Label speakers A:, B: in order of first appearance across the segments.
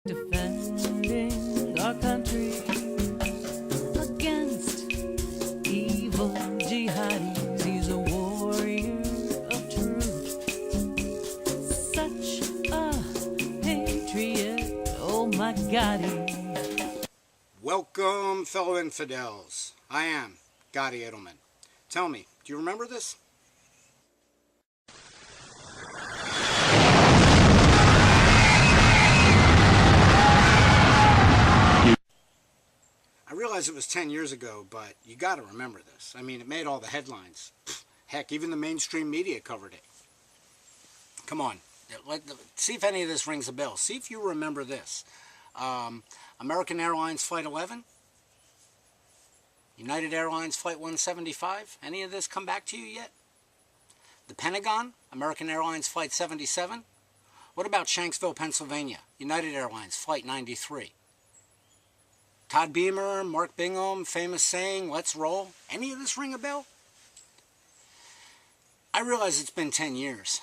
A: defending our country against evil jihadis. He's a warrior of truth, such a patriot, oh my Gadi.
B: Welcome, fellow infidels. I am Gadi Adelman. Tell me, do you remember this? I realize it was 10 years ago, but you got to remember this. I mean, it made all the headlines. Heck, even the mainstream media covered it. Come on, see if any of this rings a bell. See if you remember this. American Airlines Flight 11? United Airlines Flight 175? Any of this come back to you yet? The Pentagon? American Airlines Flight 77? What about Shanksville, Pennsylvania? United Airlines Flight 93? Todd Beamer, Mark Bingham, famous saying, let's roll. Any of this ring a bell? I realize it's been 10 years.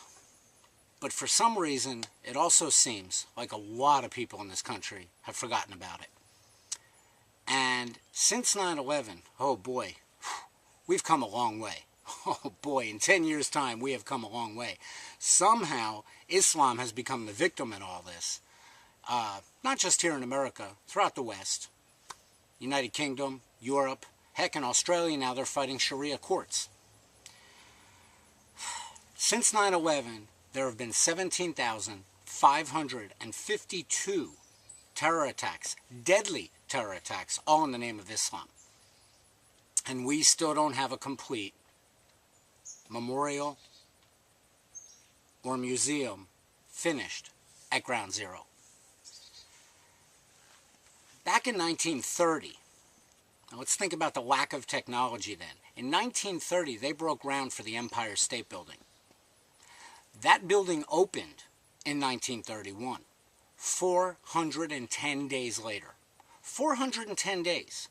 B: But for some reason, it also seems like a lot of people in this country have forgotten about it. And since 9/11, oh boy, we've come a long way. Oh boy, in 10 years' time, we have come a long way. Somehow, Islam has become the victim in all this. Not just here in America, throughout the West. United Kingdom, Europe, heck, in Australia now they're fighting Sharia courts. Since 9/11, there have been 17,552 terror attacks, deadly terror attacks, all in the name of Islam. And we still don't have a complete memorial or museum finished at Ground Zero. Back in 1930, now let's think about the lack of technology then. In 1930, they broke ground for the Empire State Building. That building opened in 1931, 410 days later. 410 days.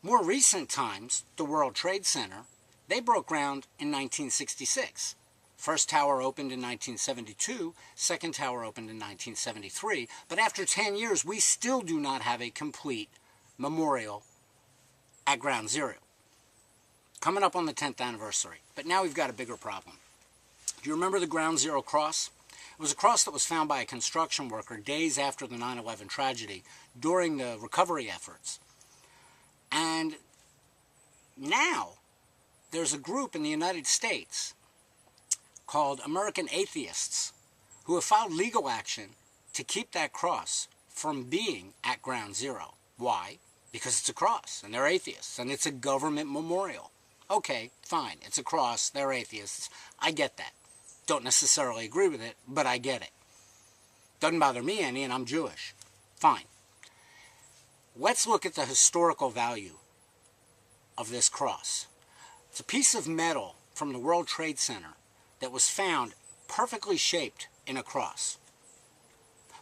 B: More recent times, the World Trade Center, they broke ground in 1966. First tower opened in 1972, second tower opened in 1973, but after 10 years, we still do not have a complete memorial at Ground Zero. Coming up on the 10th anniversary, but now we've got a bigger problem. Do you remember the Ground Zero cross? It was a cross that was found by a construction worker days after the 9/11 tragedy during the recovery efforts. And now there's a group in the United States called American Atheists who have filed legal action to keep that cross from being at Ground Zero. Why? Because it's a cross and they're atheists and it's a government memorial. Okay, fine, it's a cross, they're atheists. I get that. Don't necessarily agree with it, but I get it. Doesn't bother me any, and I'm Jewish. Fine. Let's look at the historical value of this cross. It's a piece of metal from the World Trade Center that was found perfectly shaped in a cross.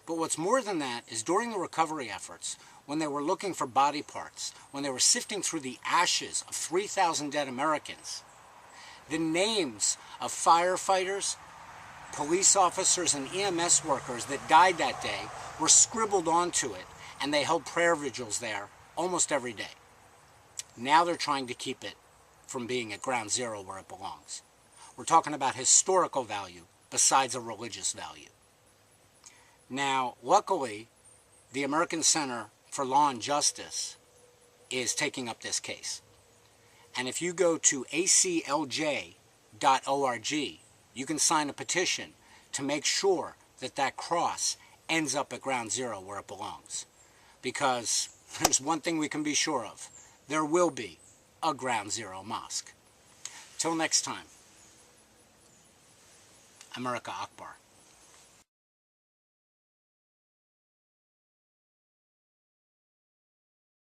B: But what's more than that is during the recovery efforts, when they were looking for body parts, when they were sifting through the ashes of 3,000 dead Americans, the names of firefighters, police officers, and EMS workers that died that day were scribbled onto it, and they held prayer vigils there almost every day. Now they're trying to keep it from being at Ground Zero where it belongs. We're talking about historical value besides a religious value. Now, luckily, the American Center for Law and Justice is taking up this case. And if you go to aclj.org, you can sign a petition to make sure that that cross ends up at Ground Zero where it belongs. Because there's one thing we can be sure of. There will be a Ground Zero mosque. Till next time, America Akbar.